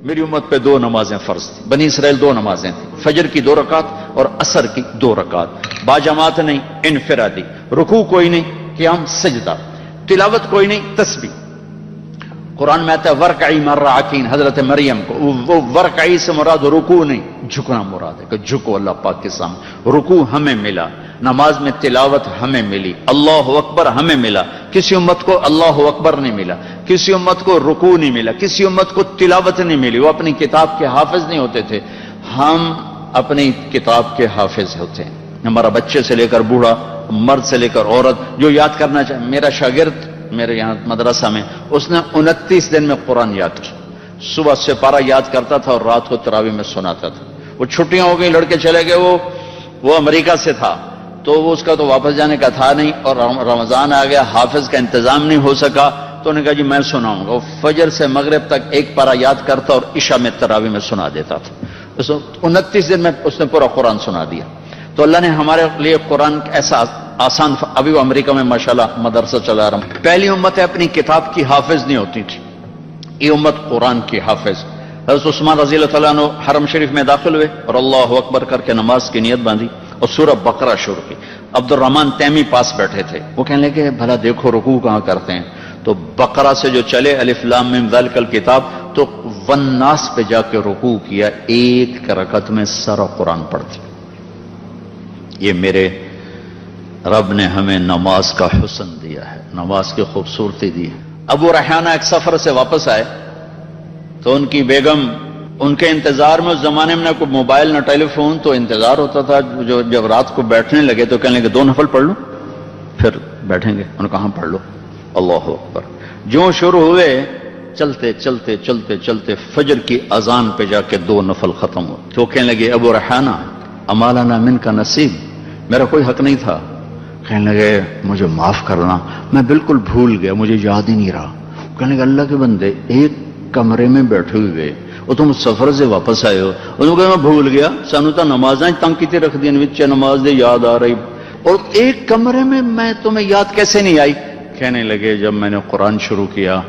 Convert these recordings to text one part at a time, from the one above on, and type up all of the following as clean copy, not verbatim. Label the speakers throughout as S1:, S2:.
S1: میری امت پہ 2 نمازیں فرض تھی، بنی اسرائیل 2 نمازیں تھیں، فجر کی 2 رکعت اور عصر کی 2 رکعت، باجماعت نہیں، انفرادی، رکوع کوئی نہیں، قیام سجدہ، تلاوت کوئی نہیں، تسبیح۔ قرآن میں آتا ہے ورکعی مع الراکعین، حضرت مریم کو وہ ورکعی سے مراد رکوع نہیں، جھکنا مراد ہے کہ جھکو اللہ پاک کے سامنے۔ رکوع ہمیں ملا، نماز میں تلاوت ہمیں ملی، اللہ اکبر ہمیں ملا، کسی امت کو اللہ اکبر نہیں ملا، کسی امت کو رکوع نہیں ملا، کسی امت کو تلاوت نہیں ملی، وہ اپنی کتاب کے حافظ نہیں ہوتے تھے، ہم اپنی کتاب کے حافظ ہوتے ہیں۔ ہمارا بچے سے لے کر بوڑھا، مرد سے لے کر عورت جو یاد کرنا چاہے، میرا شاگرد میرے یہاں مدرسہ میں اس نے 29 دن میں قرآن یاد کیا، صبح سے پارہ یاد کرتا تھا اور رات کو تراویح میں سناتا تھا۔ وہ چھٹیاں ہو گئی، لڑکے چلے گئے، وہ امریکہ سے تھا تو وہ اس کا تو واپس جانے کا تھا نہیں، اور رمضان آ گیا، حافظ کا انتظام نہیں ہو سکا، تو انہوں نے کہا جی میں سناؤں گا۔ وہ فجر سے مغرب تک ایک پارہ یاد کرتا اور عشاء میں تراویح میں سنا دیتا تھا۔ 29 دن میں اس نے پورا قرآن سنا دیا۔ تو اللہ نے ہمارے لیے قرآن ایسا آسان، ابھی وہ امریکہ میں ماشاءاللہ مدرسہ چلا رہا ہوں۔ پہلی امت اپنی کتاب کی حافظ نہیں ہوتی تھی، یہ امت قرآن کی حافظ۔ حضرت عثمان رضی اللہ تعالیٰ عنہ حرم شریف میں داخل ہوئے اور اللہ اکبر کر کے نماز کی نیت باندھی اور سورہ بقرہ شروع کی۔ عبد الرحمن تیمی پاس بیٹھے تھے، وہ کہنے لگے بھلا دیکھو رکوع کہاں کرتے ہیں، تو بقرہ سے جو چلے الف لام میم ذالک الکتاب، تو والناس پہ جا کے رکوع کیا، ایک رکعت میں سارا قرآن پڑھتے۔ یہ میرے رب نے ہمیں نماز کا حسن دیا ہے، نماز کی خوبصورتی دی ہے۔ ابو ریحانہ ایک سفر سے واپس آئے تو ان کی بیگم ان کے انتظار میں، اس زمانے میں نہ کوئی موبائل نہ ٹیلی فون، تو انتظار ہوتا تھا، جب رات کو بیٹھنے لگے تو کہنے لگے 2 نفل پڑھ لو پھر بیٹھیں گے۔ انہوں نے کہا پڑھ لو، اللہ اکبر۔ جو شروع ہوئے چلتے چلتے چلتے چلتے فجر کی اذان پہ جا کے 2 نفل ختم ہوئے۔ تو کہنے لگے ابو ریحانہ اما لنا من کا نصیب، میرا کوئی حق نہیں تھا؟ کہنے لگے مجھے معاف کرنا، میں بالکل بھول گیا، مجھے یاد ہی نہیں رہا۔ کہنے لگے اللہ کے بندے، ایک کمرے میں بیٹھے ہوئے اور تم سفر سے واپس آئے ہو، انہوں نے کہا میں بھول گیا، سانو تا نمازاں تنگ کیتے رکھ دیا، وچ نماز دے یاد آ رہی، اور ایک کمرے میں میں تمہیں یاد کیسے نہیں آئی؟ کہنے لگے جب میں نے قرآن شروع کیا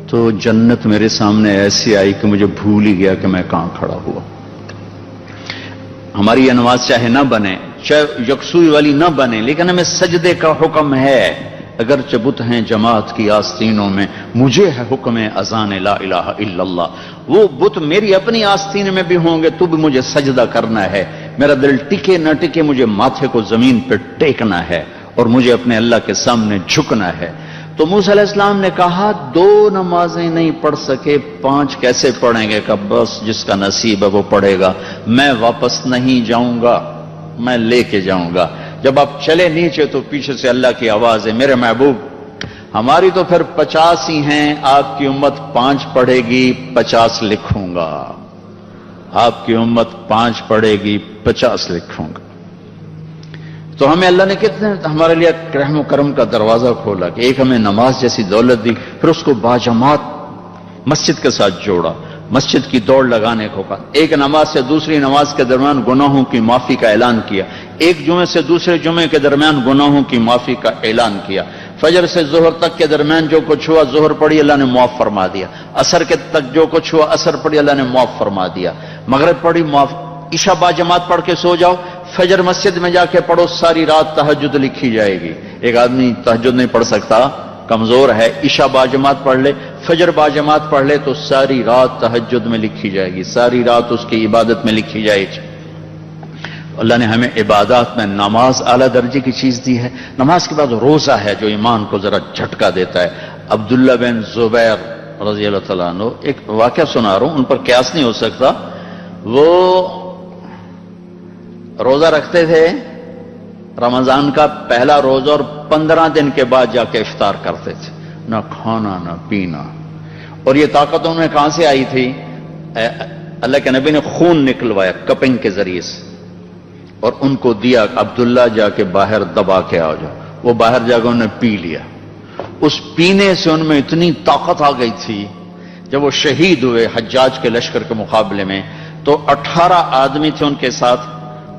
S1: تو جنت میرے سامنے ایسی آئی کہ مجھے بھول ہی گیا کہ میں کہاں کھڑا ہوا۔ ہماری یہ نماز چاہے نہ بنے، چاہے یکسوئی والی نہ بنے، لیکن ہمیں سجدے کا حکم ہے۔ اگرچہ بت ہیں جماعت کی آستینوں میں، مجھے ہے حکم اذان لا الہ الا اللہ۔ وہ بت میری اپنی آستین میں بھی ہوں گے تو بھی مجھے سجدہ کرنا ہے، میرا دل ٹکے نہ ٹکے مجھے ماتھے کو زمین پہ ٹیکنا ہے اور مجھے اپنے اللہ کے سامنے جھکنا ہے۔ تو موسیٰ علیہ السلام نے کہا 2 نمازیں نہیں پڑھ سکے، 5 کیسے پڑھیں گے؟ کہ بس جس کا نصیب ہے وہ پڑھے گا، میں واپس نہیں جاؤں گا، میں لے کے جاؤں گا۔ جب آپ چلے نیچے تو پیچھے سے اللہ کی آواز ہے میرے محبوب ہماری تو پھر 50 ہی ہیں، آپ کی امت 5 پڑھے گی 50 لکھوں گا، آپ کی امت 5 پڑھے گی 50 لکھوں گا۔ تو ہمیں اللہ نے کتنے ہمارے لیے رحم و کرم کا دروازہ کھولا کہ ایک ہمیں نماز جیسی دولت دی، پھر اس کو باجماعت مسجد کے ساتھ جوڑا، مسجد کی دوڑ لگانے کو کہا، ایک نماز سے دوسری نماز کے درمیان گناہوں کی معافی کا اعلان کیا، ایک جمعے سے دوسرے جمعے کے درمیان گناہوں کی معافی کا اعلان کیا، فجر سے ظہر تک کے درمیان جو کچھ ہوا ظہر پڑھی اللہ نے معاف فرما دیا، عصر کے تک جو کچھ ہوا عصر پڑھی اللہ نے معاف فرما دیا، مغرب پڑھی معاف، عشاء با جماعت پڑھ کے سو جاؤ، فجر مسجد میں جا کے پڑھو، ساری رات تہجد لکھی جائے گی۔ ایک آدمی تہجد نہیں پڑھ سکتا، کمزور ہے، عشاء با جماعت پڑھ لے، فجر با جماعت پڑھ لے تو ساری رات تہجد میں لکھی جائے گی، ساری رات اس کی عبادت میں لکھی جائے گی۔ اللہ نے ہمیں عبادات میں نماز اعلیٰ درجے کی چیز دی ہے۔ نماز کے بعد روزہ ہے جو ایمان کو ذرا جھٹکا دیتا ہے۔ عبداللہ بن زبیر رضی اللہ تعالیٰ عنہ، ایک واقعہ سنا رہا ہوں، ان پر قیاس نہیں ہو سکتا، وہ روزہ رکھتے تھے رمضان کا پہلا روزہ اور 15 دن کے بعد جا کے افطار کرتے تھے، نہ کھانا نہ پینا، اور یہ طاقت ان میں کہاں سے آئی تھی؟ اللہ کے نبی نے خون نکلوایا کپنگ کے ذریعے سے اور ان کو دیا، عبداللہ جا کے باہر دبا کے آ جاؤ، وہ باہر جا کے انہوں نے پی لیا، اس پینے سے ان میں اتنی طاقت آ گئی تھی، جب وہ شہید ہوئے حجاج کے لشکر کے مقابلے میں تو 18 آدمی تھے ان کے ساتھ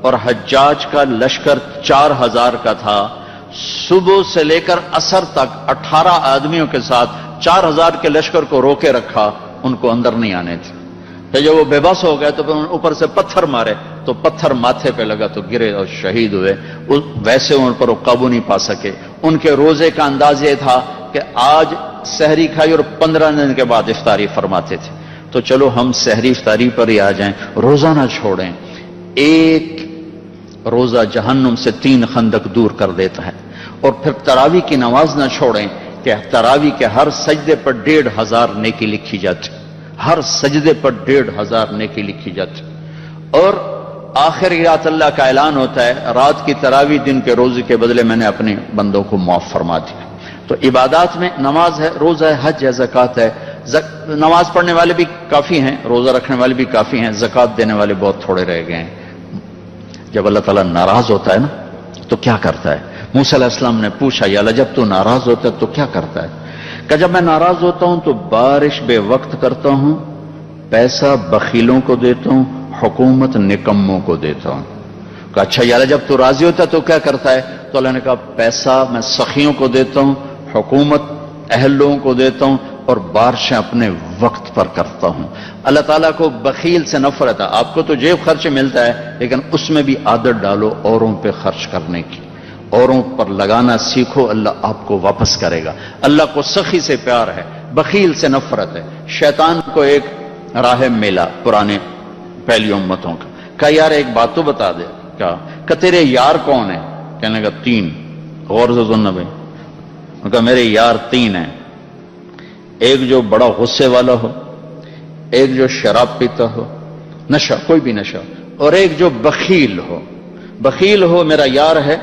S1: اور حجاج کا لشکر 4000 کا تھا، صبح سے لے کر عصر تک 18 آدمیوں کے ساتھ 4000 کے لشکر کو روکے رکھا، ان کو اندر نہیں آنے تھے، کہ جب وہ بے بس ہو گئے تو پھر اوپر سے پتھر مارے تو پتھر ماتھے پہ لگا تو گرے اور شہید ہوئے. ویسے ان پر وہ قابو نہیں پا سکے. ان کے روزے کا انداز یہ تھا کہ آج سحری کھائی اور 15 دن کے بعد افطاری فرماتے تھے. تو چلو ہم سحری افطاری پر ہی آ جائیں, روزہ نہ چھوڑیں. ایک روزہ جہنم سے 3 خندق دور کر دیتا ہے. اور پھر تراوی کی نماز نہ چھوڑیں کہ تراوی کے ہر سجدے پر 1500 نیکی لکھی جاتی, ہر سجدے پر 1500 نیکی لکھی جاتی. اور آخری رات اللہ کا اعلان ہوتا ہے, رات کی تراوی دن کے روزے کے بدلے میں نے اپنے بندوں کو معاف فرما دیا. تو عبادات میں نماز ہے, روزہ ہے, حج ہے, زکوٰۃ ہے. نماز پڑھنے والے بھی کافی ہیں, روزہ رکھنے والے بھی کافی ہیں, زکوٰۃ دینے والے بہت تھوڑے رہ گئے ہیں. جب اللہ تعالیٰ ناراض ہوتا ہے نا تو کیا کرتا ہے؟ موسیٰ علیہ السلام نے پوچھا, یا اللہ جب تو ناراض ہوتا ہے تو کیا کرتا ہے؟ کہ جب میں ناراض ہوتا ہوں تو بارش بے وقت کرتا ہوں, پیسہ بخیلوں کو دیتا ہوں, حکومت نکموں کو دیتا ہوں. کہ اچھا یا اللہ جب تو راضی ہوتا ہے تو کیا کرتا ہے؟ تو اللہ نے کہا پیسہ میں سخیوں کو دیتا ہوں, حکومت اہل لوگوں کو دیتا ہوں, اور بارشیں اپنے وقت پر کرتا ہوں. اللہ تعالیٰ کو بخیل سے نفرت ہے. آپ کو تو جیب خرچ ملتا ہے, لیکن اس میں بھی عادت ڈالو اوروں پہ خرچ کرنے کی, اوروں پر لگانا سیکھو, اللہ آپ کو واپس کرے گا. اللہ کو سخی سے پیار ہے, بخیل سے نفرت ہے. شیطان کو ایک راہب ملا پرانے پہلی امتوں کا, کہا یار ایک بات تو بتا دے, کہ تیرے یار کون ہیں؟ کہنے لگا 3. غور سے سننا بھائی. کہا میرے یار 3 ہیں, ایک جو بڑا غصے والا ہو, ایک جو شراب پیتا ہو, نشہ کوئی بھی نشہ, اور ایک جو بخیل ہو. بخیل ہو میرا یار ہے,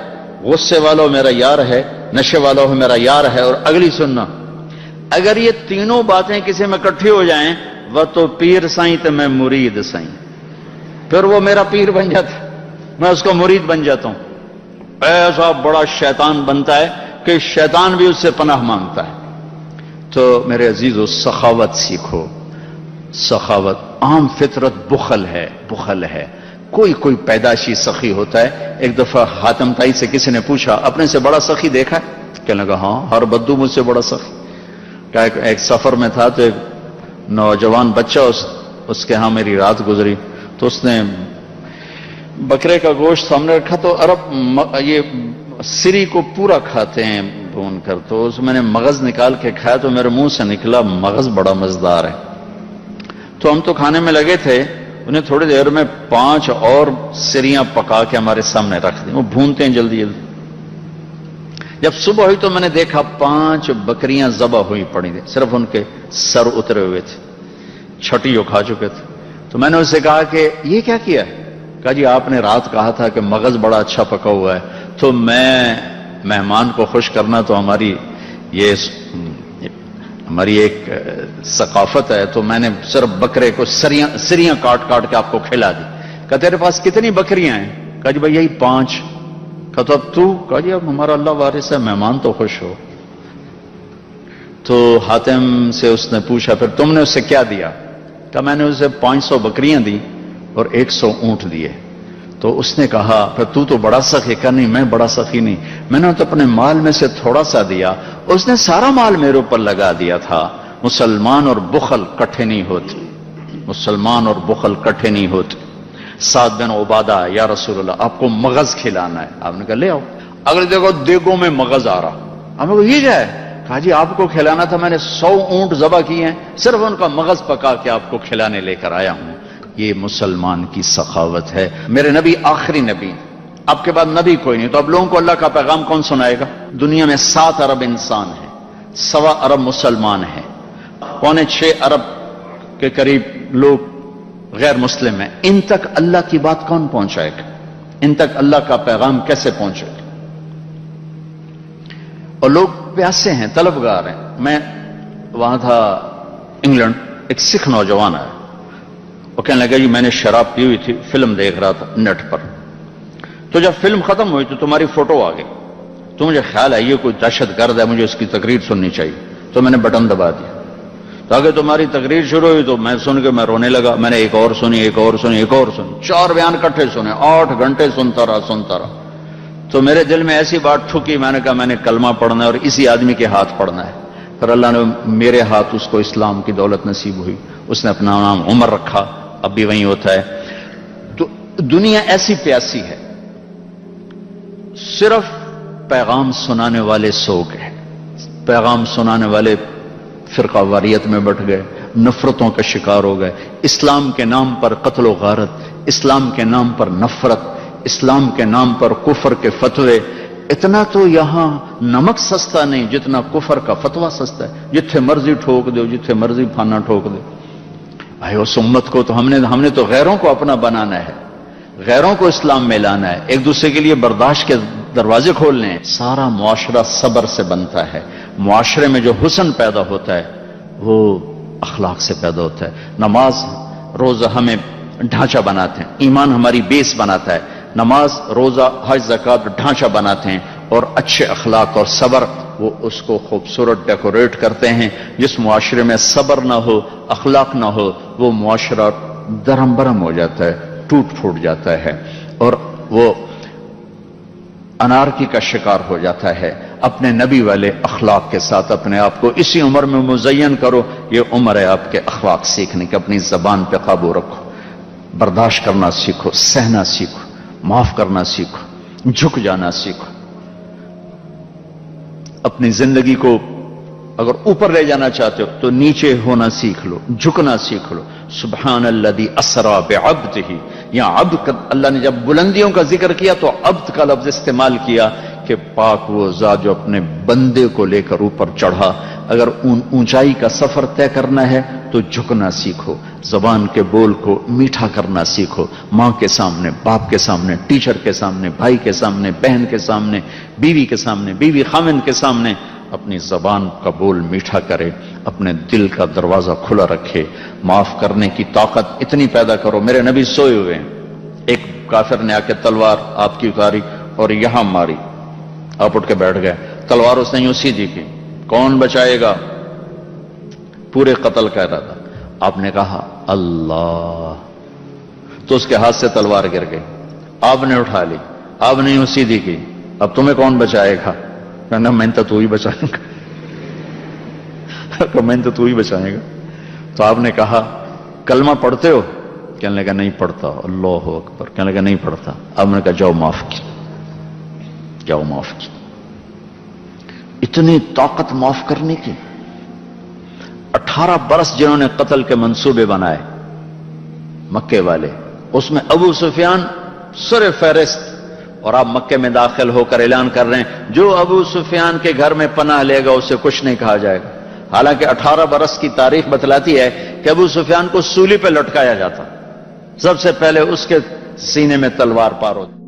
S1: غصے والا ہو میرا یار ہے, نشے والا ہو میرا یار ہے. اور اگلی سننا, اگر یہ تینوں باتیں کسی میں اکٹھی ہو جائیں, وہ تو پیر سائیں تو میں مرید سائیں. پھر وہ میرا پیر بن جاتا, میں اس کو مرید بن جاتا ہوں. ایسا بڑا شیطان بنتا ہے کہ شیطان بھی اس سے پناہ مانگتا ہے. تو میرے عزیزو سخاوت سیکھو. سخاوت عام فطرت بخل ہے, بخل ہے. کوئی پیدائشی سخی ہوتا ہے. ایک دفعہ حاتم تائی سے کسی نے پوچھا اپنے سے بڑا سخی دیکھا ہے؟ کہنے لگا ہاں, ہر بدو مجھ سے بڑا سخی. کہ ایک سفر میں تھا تو ایک نوجوان بچہ اس کے ہاں میری رات گزری, تو اس نے بکرے کا گوشت سامنے رکھا, تو عرب یہ سری کو پورا کھاتے ہیں بھون کر, تو اس میں نے مغز نکال کے کھایا تو میرے منہ سے نکلا مغز بڑا مزیدار ہے. تو ہم تو کھانے میں لگے تھے, انہیں تھوڑی دیر میں 5 اور سریاں پکا کے ہمارے سامنے رکھ دیں. وہ بھونتے ہیں جلدی جلدی. جب صبح ہوئی تو میں نے دیکھا 5 بکریاں ذبح ہوئی پڑی تھیں, صرف ان کے سر اترے ہوئے تھے, چھٹی جو کھا چکے تھے. تو میں نے اس سے کہا کہ یہ کیا کیا ہے؟ کہا جی آپ نے رات کہا تھا کہ مغز بڑا اچھا پکا ہوا ہے, تو میں مہمان کو خوش کرنا تو ہماری ایک ثقافت ہے, تو میں نے صرف بکرے کو سریاں کاٹ کاٹ کے آپ کو کھلا دی. کہا تیرے پاس کتنی بکریاں ہیں؟ کہا جی بھائی یہی 5. کہا تو اب تو؟ کہا جی اب ہمارا اللہ وارث ہے, مہمان تو خوش ہو. تو حاتم سے اس نے پوچھا پھر تم نے اس سے کیا دیا؟ کہا میں نے اسے 500 بکریاں دی اور 100 اونٹ دیے. تو اس نے کہا پھر تو بڑا سخی. کہا نہیں میں بڑا سخی نہیں, میں نے تو اپنے مال میں سے تھوڑا سا دیا, اس نے سارا مال میرے اوپر لگا دیا تھا. مسلمان اور بخل کٹھے نہیں ہوتے, مسلمان اور بخل کٹھے نہیں ہوتے. سعد بن عبادہ, یا رسول اللہ آپ کو مغز کھلانا ہے. آپ نے کہا لے آؤ. اگر دیکھو دیگوں میں مغز آ رہا, ہم نے کہا یہ کیا ہے؟ کہا جی آپ کو کھلانا تھا, میں نے 100 اونٹ ذبح کیے ہیں, صرف ان کا مغز پکا کے آپ کو کھلانے لے کر آیا ہوں. یہ مسلمان کی سخاوت ہے. میرے نبی آخری نبی, آپ کے بعد نبی کوئی نہیں, تو اب لوگوں کو اللہ کا پیغام کون سنائے گا؟ دنیا میں 7 ارب انسان ہیں, 1.25 ارب مسلمان ہیں, 6.25 ارب کے قریب لوگ غیر مسلم ہیں. ان تک اللہ کی بات کون پہنچائے گا؟ ان تک اللہ کا پیغام کیسے پہنچے گا؟ اور لوگ پیاسے ہیں, طلبگار ہیں. میں وہاں تھا انگلینڈ, ایک سکھ نوجوان آیا, وہ کہنے لگا جی میں نے شراب پی ہوئی تھی, فلم دیکھ رہا تھا نیٹ پر, تو جب فلم ختم ہوئی تو تمہاری فوٹو آ گئی, تو مجھے خیال ہے یہ کوئی دہشت گرد ہے, مجھے اس کی تقریر سننی چاہیے, تو میں نے بٹن دبا دیا. تاکہ تمہاری تقریر شروع ہوئی تو میں سن کے میں رونے لگا. میں نے ایک اور سنی, ایک اور سنی, ایک اور سنی, 4 بیان اکٹھے سنے, 8 گھنٹے سنتا رہا. تو میرے دل میں ایسی بات ٹھکی, میں نے کہا میں نے کلمہ پڑھنا ہے اور اسی آدمی کے ہاتھ پڑھنا ہے. پھر اللہ نے میرے ہاتھ اس کو اسلام کی دولت نصیب ہوئی. اس نے اپنا نام عمر رکھا اب بھی وہیں ہوتا ہے. تو دنیا ایسی پیاسی ہے, صرف پیغام سنانے والے سو گئے, پیغام سنانے والے فرقہ واریت میں بٹ گئے, نفرتوں کا شکار ہو گئے, اسلام کے نام پر قتل و غارت, اسلام کے نام پر نفرت, اسلام کے نام پر کفر کے فتوے. اتنا تو یہاں نمک سستا نہیں جتنا کفر کا فتویٰ سستا ہے. جتھے مرضی ٹھوک دو, جتھے مرضی پھانا ٹھوک دو. بھائی اس امت کو تو ہم نے تو غیروں کو اپنا بنانا ہے, غیروں کو اسلام میں لانا ہے, ایک دوسرے کے لیے برداشت کے دروازے کھولنے ہیں. سارا معاشرہ صبر سے بنتا ہے. معاشرے میں جو حسن پیدا ہوتا ہے وہ اخلاق سے پیدا ہوتا ہے. نماز روزہ ہمیں ڈھانچہ بناتے ہیں, ایمان ہماری بیس بناتا ہے. نماز روزہ حج زکات ڈھانچہ بناتے ہیں, اور اچھے اخلاق اور صبر وہ اس کو خوبصورت ڈیکوریٹ کرتے ہیں. جس معاشرے میں صبر نہ ہو, اخلاق نہ ہو, وہ معاشرہ درم برم ہو جاتا ہے, ٹوٹ پھوٹ جاتا ہے, اور وہ انارکی کا شکار ہو جاتا ہے. اپنے نبی والے اخلاق کے ساتھ اپنے آپ کو اسی عمر میں مزین کرو. یہ عمر ہے آپ کے اخلاق سیکھنے کی. اپنی زبان پہ قابو رکھو, برداشت کرنا سیکھو, سہنا سیکھو, معاف کرنا سیکھو, جھک جانا سیکھو. اپنی زندگی کو اگر اوپر لے جانا چاہتے ہو تو نیچے ہونا سیکھ لو, جھکنا سیکھ لو. سبحان الذی اسرا بعبدہ, یہاں عبد, اللہ نے جب بلندیوں کا ذکر کیا تو عبد کا لفظ استعمال کیا کہ پاک وہ ذات جو اپنے بندے کو لے کر اوپر چڑھا. اگر اونچائی کا سفر طے کرنا ہے تو جھکنا سیکھو, زبان کے بول کو میٹھا کرنا سیکھو. ماں کے سامنے, باپ کے سامنے, ٹیچر کے سامنے, بھائی کے سامنے, بہن کے سامنے, بیوی کے سامنے, بیوی خامن کے سامنے اپنی زبان کا بول میٹھا کرے, اپنے دل کا دروازہ کھلا رکھے. معاف کرنے کی طاقت اتنی پیدا کرو. میرے نبی سوئے ہوئے ہیں, ایک کافر نے آ کے تلوار آپ کی اتاری اور یہاں ماری, آپ اٹھ کے بیٹھ گئے. تلوار اس نے یوں سیدھی کی, کون بچائے گا؟ پورے قتل کا ارادہ. آپ نے کہا اللہ, تو اس کے ہاتھ سے تلوار گر گئی. آپ نے اٹھا لی, آپ نے یوں سیدھی کی, اب تمہیں کون بچائے گا؟ کہنا میں تو ہی بچائے گا, میں تو ہی بچائے گا. تو آپ نے کہا کلمہ پڑھتے ہو؟ کہنے لگا نہیں پڑھتا. اللہ اکبر. کہنے لگا نہیں پڑھتا. آپ نے کہا جاؤ معاف کی, جاؤ معاف کی. اتنی طاقت معاف کرنے کی. 18 برس جنہوں نے قتل کے منصوبے بنائے مکے والے, اس میں ابو سفیان سر فہرست. اور آپ مکے میں داخل ہو کر اعلان کر رہے ہیں جو ابو سفیان کے گھر میں پناہ لے گا اسے کچھ نہیں کہا جائے گا. حالانکہ 18 برس کی تاریخ بتلاتی ہے کہ ابو سفیان کو سولی پہ لٹکایا جاتا, سب سے پہلے اس کے سینے میں تلوار پار ہوتی.